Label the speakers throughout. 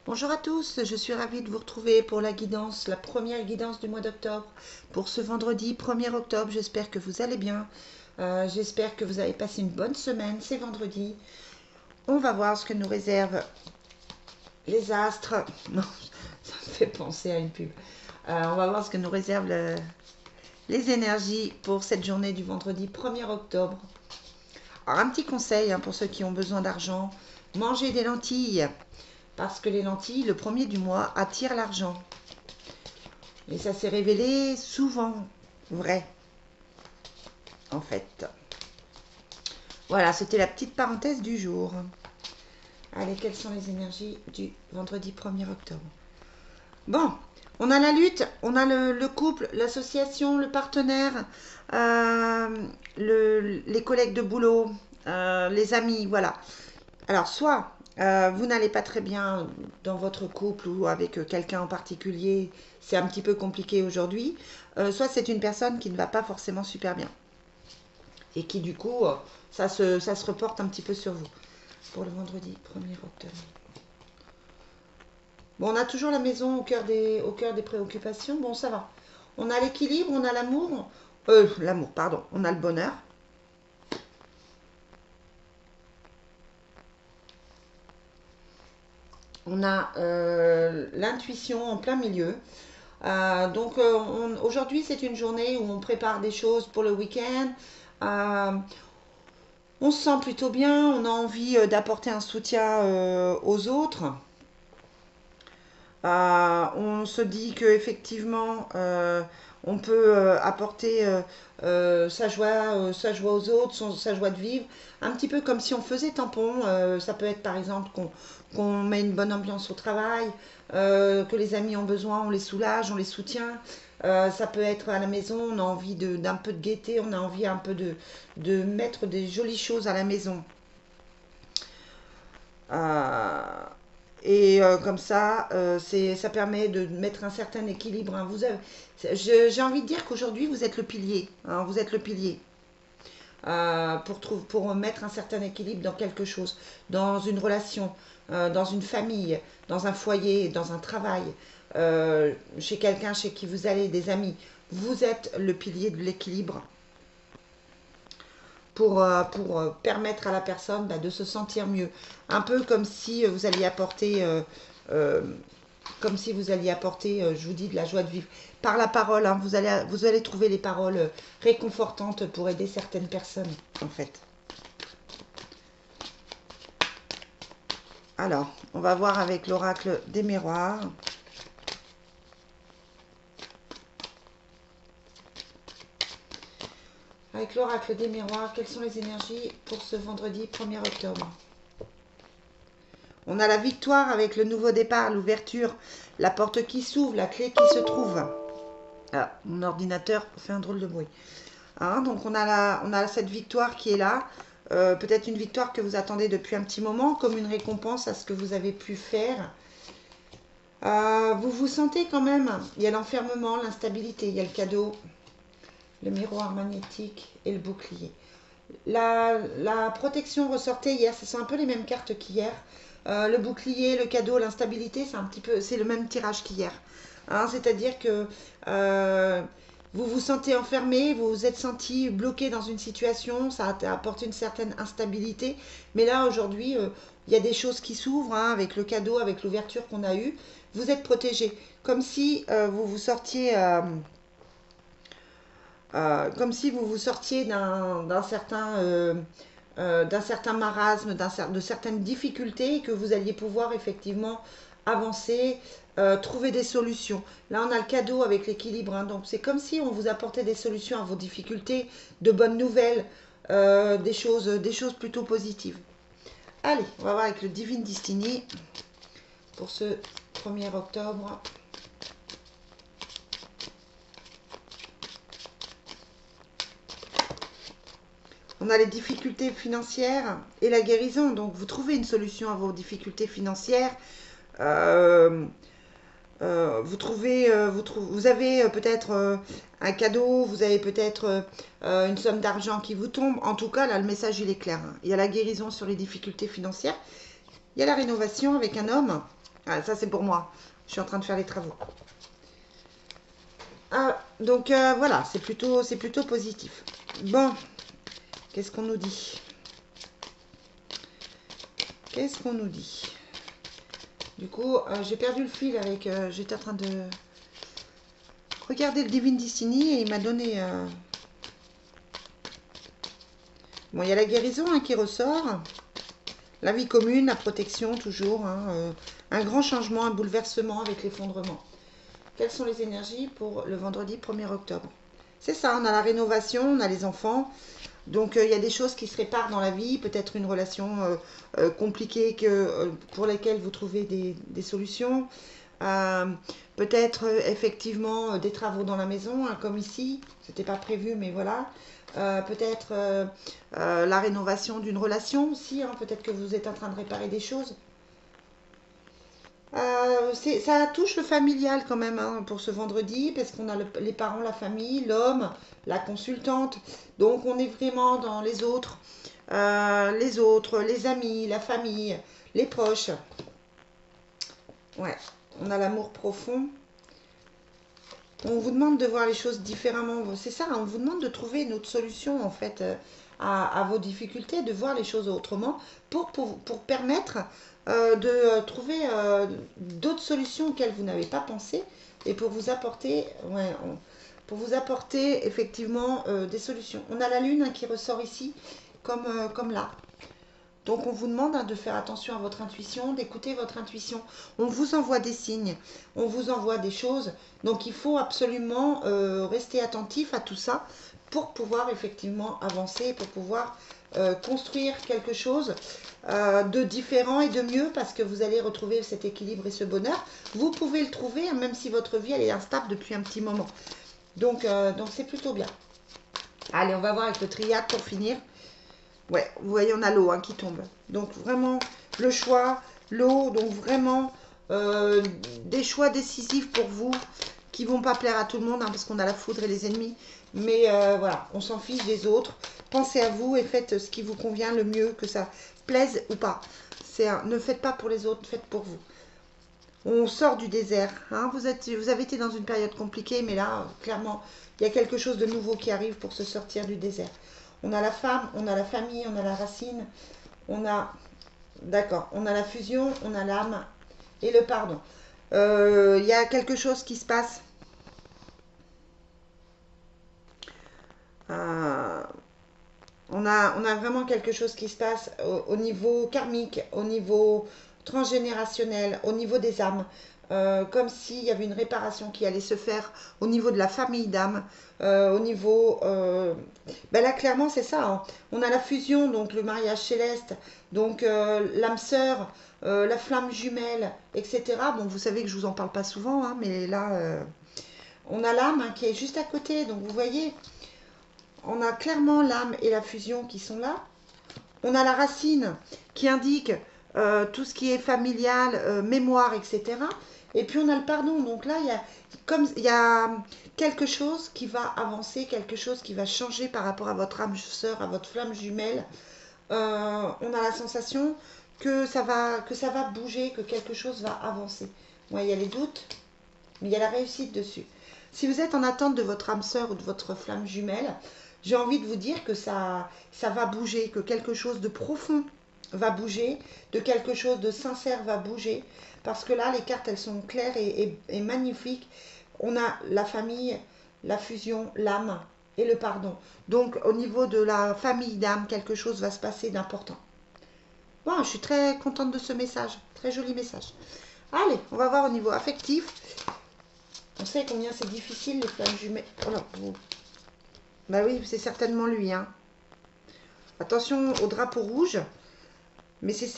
Speaker 1: Bonjour à tous, je suis ravie de vous retrouver pour la guidance, la première guidance du mois d'octobre, pour ce vendredi 1er octobre. J'espère que vous allez bien, j'espère que vous avez passé une bonne semaine, c'est vendredi. On va voir ce que nous réservent les astres. Non, ça me fait penser à une pub. On va voir ce que nous réservent les énergies pour cette journée du vendredi 1er octobre. Alors un petit conseil pour ceux qui ont besoin d'argent, mangez des lentilles. Parce que les lentilles, le premier du mois, attirent l'argent. Et ça s'est révélé souvent vrai, en fait. Voilà, c'était la petite parenthèse du jour. Allez, quelles sont les énergies du vendredi 1er octobre? Bon, on a la lutte, on a le couple, l'association, le partenaire, les collègues de boulot, les amis, voilà. Alors, soit vous n'allez pas très bien dans votre couple ou avec quelqu'un en particulier, c'est un petit peu compliqué aujourd'hui, soit c'est une personne qui ne va pas forcément super bien et qui du coup, ça se reporte un petit peu sur vous pour le vendredi 1er octobre. Bon, on a toujours la maison au cœur des préoccupations, bon ça va. On a l'équilibre, on a l'amour, pardon, on a le bonheur. On a l'intuition en plein milieu. Aujourd'hui, c'est une journée où on prépare des choses pour le week-end. Euh, on se sent plutôt bien, on a envie d'apporter un soutien aux autres. On se dit qu'effectivement, on peut apporter sa joie aux autres, sa joie de vivre, un petit peu comme si on faisait tampon. Ça peut être par exemple qu'on met une bonne ambiance au travail, que les amis ont besoin, on les soulage, on les soutient. Ça peut être à la maison, on a envie d'un peu de gaieté, on a envie un peu de mettre des jolies choses à la maison. Euh, Comme ça, ça permet de mettre un certain équilibre. J'ai envie de dire qu'aujourd'hui, vous êtes le pilier. Vous êtes le pilier pour mettre un certain équilibre dans quelque chose, dans une relation, dans une famille, dans un foyer, dans un travail, chez quelqu'un chez qui vous allez, des amis. Vous êtes le pilier de l'équilibre pour permettre à la personne de se sentir mieux. Un peu comme si vous alliez apporter, euh, je vous dis, de la joie de vivre. Par la parole, vous allez trouver les paroles réconfortantes pour aider certaines personnes, en fait. Alors, on va voir avec l'oracle des miroirs. Avec l'oracle des miroirs, quelles sont les énergies pour ce vendredi 1er octobre? On a la victoire avec le nouveau départ, l'ouverture, la porte qui s'ouvre, la clé qui se trouve. Ah, mon ordinateur fait un drôle de bruit. Donc on a cette victoire qui est là. Peut-être une victoire que vous attendez depuis un petit moment, comme une récompense à ce que vous avez pu faire. Vous vous sentez quand même, il y a l'enfermement, l'instabilité, il y a le cadeau, le miroir magnétique et le bouclier. La protection ressortait hier, ce sont un peu les mêmes cartes qu'hier. Le bouclier, le cadeau, l'instabilité, c'est le même tirage qu'hier. C'est-à-dire que vous vous sentez enfermé, vous vous êtes senti bloqué dans une situation, ça apporte une certaine instabilité. Mais là, aujourd'hui, il y a des choses qui s'ouvrent avec le cadeau, avec l'ouverture qu'on a eue. Vous êtes protégé, comme si vous vous sortiez d'un certain marasme, de certaines difficultés et que vous alliez pouvoir effectivement avancer, trouver des solutions. Là, on a le cadeau avec l'équilibre, donc c'est comme si on vous apportait des solutions à vos difficultés, de bonnes nouvelles, des choses plutôt positives. Allez, on va voir avec le Divine Destiny pour ce 1er octobre. On a les difficultés financières et la guérison. Donc, vous trouvez une solution à vos difficultés financières. Euh, vous avez peut-être un cadeau, vous avez peut-être une somme d'argent qui vous tombe. En tout cas, là, le message, il est clair. Il y a la guérison sur les difficultés financières. Il y a la rénovation avec un homme. Ah, ça, c'est pour moi. Je suis en train de faire les travaux. Ah, donc, voilà, c'est plutôt positif. Bon, qu'est-ce qu'on nous dit? Qu'est-ce qu'on nous dit? Du coup, j'ai perdu le fil avec... j'étais en train de regarder le Divine Destiny et il m'a donné... Bon, il y a la guérison hein, qui ressort. La vie commune, la protection, toujours. Hein, un grand changement, un bouleversement avec l'effondrement. Quelles sont les énergies pour le vendredi 1er octobre? C'est ça, on a la rénovation, on a les enfants. Donc, il y a des choses qui se réparent dans la vie. Peut-être une relation compliquée pour laquelle vous trouvez des solutions. Euh, Peut-être effectivement des travaux dans la maison, hein, comme ici. C'était pas prévu, mais voilà. Peut-être la rénovation d'une relation aussi. Hein. Peut-être que vous êtes en train de réparer des choses. Ça touche le familial quand même hein, pour ce vendredi, parce qu'on a les parents, la famille, l'homme, la consultante. Donc on est vraiment dans les autres, les amis, la famille, les proches. Ouais, on a l'amour profond. On vous demande de voir les choses différemment. C'est ça, on vous demande de trouver une autre solution en fait à vos difficultés, de voir les choses autrement pour permettre de trouver d'autres solutions auxquelles vous n'avez pas pensé et pour vous apporter, ouais, pour vous apporter effectivement des solutions. On a la lune hein, qui ressort ici comme là. Donc on vous demande hein, de faire attention à votre intuition, d'écouter votre intuition. On vous envoie des signes, on vous envoie des choses. Donc il faut absolument rester attentif à tout ça pour pouvoir effectivement avancer, pour pouvoir construire quelque chose de différent et de mieux parce que vous allez retrouver cet équilibre et ce bonheur. Vous pouvez le trouver hein, même si votre vie elle est instable depuis un petit moment. Donc c'est plutôt bien. Allez, on va voir avec le triade pour finir. Ouais, vous voyez, on a l'eau hein, qui tombe. Donc vraiment, le choix, l'eau, donc vraiment des choix décisifs pour vous qui vont pas plaire à tout le monde hein, parce qu'on a la foudre et les ennemis. Mais voilà, on s'en fiche des autres. Pensez à vous et faites ce qui vous convient le mieux, que ça plaise ou pas. Ne faites pas pour les autres, faites pour vous. On sort du désert. Hein, vous avez été dans une période compliquée, mais là, clairement, il y a quelque chose de nouveau qui arrive pour se sortir du désert. On a la femme, on a la famille, on a la racine, on a, d'accord, on a la fusion, on a l'âme et le pardon. Il y a quelque chose qui se passe. Euh, on a vraiment quelque chose qui se passe au niveau karmique, au niveau transgénérationnel, au niveau des âmes. Comme s'il y avait une réparation qui allait se faire au niveau de la famille d'âmes, au niveau... ben là, clairement, c'est ça. Hein. On a la fusion, donc le mariage céleste, donc l'âme sœur, la flamme jumelle, etc. Bon, vous savez que je vous en parle pas souvent, hein, mais là, on a l'âme hein, qui est juste à côté. Donc, vous voyez, on a clairement l'âme et la fusion qui sont là. On a la racine qui indique tout ce qui est familial, mémoire, etc. Et puis on a le pardon. Donc là, il y a quelque chose qui va avancer, quelque chose qui va changer par rapport à votre âme sœur, à votre flamme jumelle. On a la sensation que ça va bouger, que quelque chose va avancer. Ouais, il y a les doutes, mais il y a la réussite dessus. Si vous êtes en attente de votre âme sœur ou de votre flamme jumelle, j'ai envie de vous dire que ça va bouger, que quelque chose de profond va bouger, de quelque chose de sincère va bouger, parce que là, les cartes, elles sont claires et magnifiques. On a la famille, la fusion, l'âme et le pardon. Donc, au niveau de la famille d'âme, quelque chose va se passer d'important. Bon, je suis très contente de ce message, très joli message. Allez, on va voir au niveau affectif. On sait combien c'est difficile les flammes jumelles. Oh là, bah oui, c'est certainement lui. Hein. Attention au drapeau rouge. Mais c'est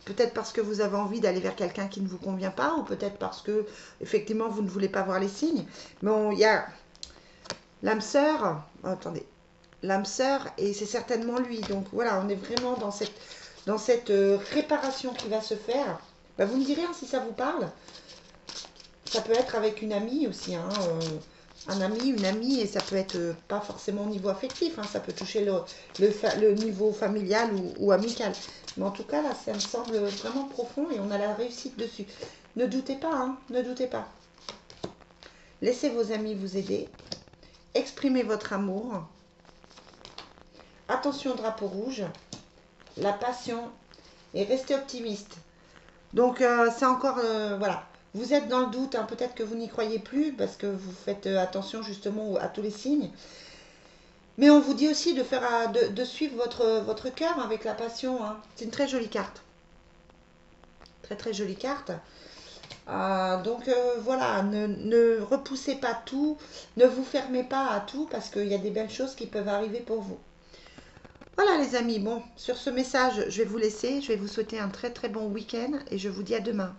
Speaker 1: peut-être parce que vous avez envie d'aller vers quelqu'un qui ne vous convient pas, ou peut-être parce que, effectivement, vous ne voulez pas voir les signes. Mais il y a l'âme sœur. Oh, attendez. L'âme sœur, et c'est certainement lui. Donc voilà, on est vraiment dans cette réparation qui va se faire. Bah, vous me direz hein, si ça vous parle. Ça peut être avec une amie aussi. Hein, un ami, une amie, et ça peut être pas forcément au niveau affectif, hein, ça peut toucher le niveau familial ou amical. Mais en tout cas, là, ça me semble vraiment profond et on a la réussite dessus. Ne doutez pas, hein, ne doutez pas. Laissez vos amis vous aider. Exprimez votre amour. Attention au drapeau rouge. La passion. Et restez optimiste. Donc, c'est encore... voilà. Vous êtes dans le doute, hein, peut-être que vous n'y croyez plus parce que vous faites attention justement à tous les signes. Mais on vous dit aussi de, faire, de suivre votre cœur avec la passion, hein. C'est une très jolie carte. Très très jolie carte. Donc voilà, ne repoussez pas tout, ne vous fermez pas à tout parce qu'il y a des belles choses qui peuvent arriver pour vous. Voilà les amis, bon, sur ce message, je vais vous laisser, je vais vous souhaiter un très très bon week-end et je vous dis à demain.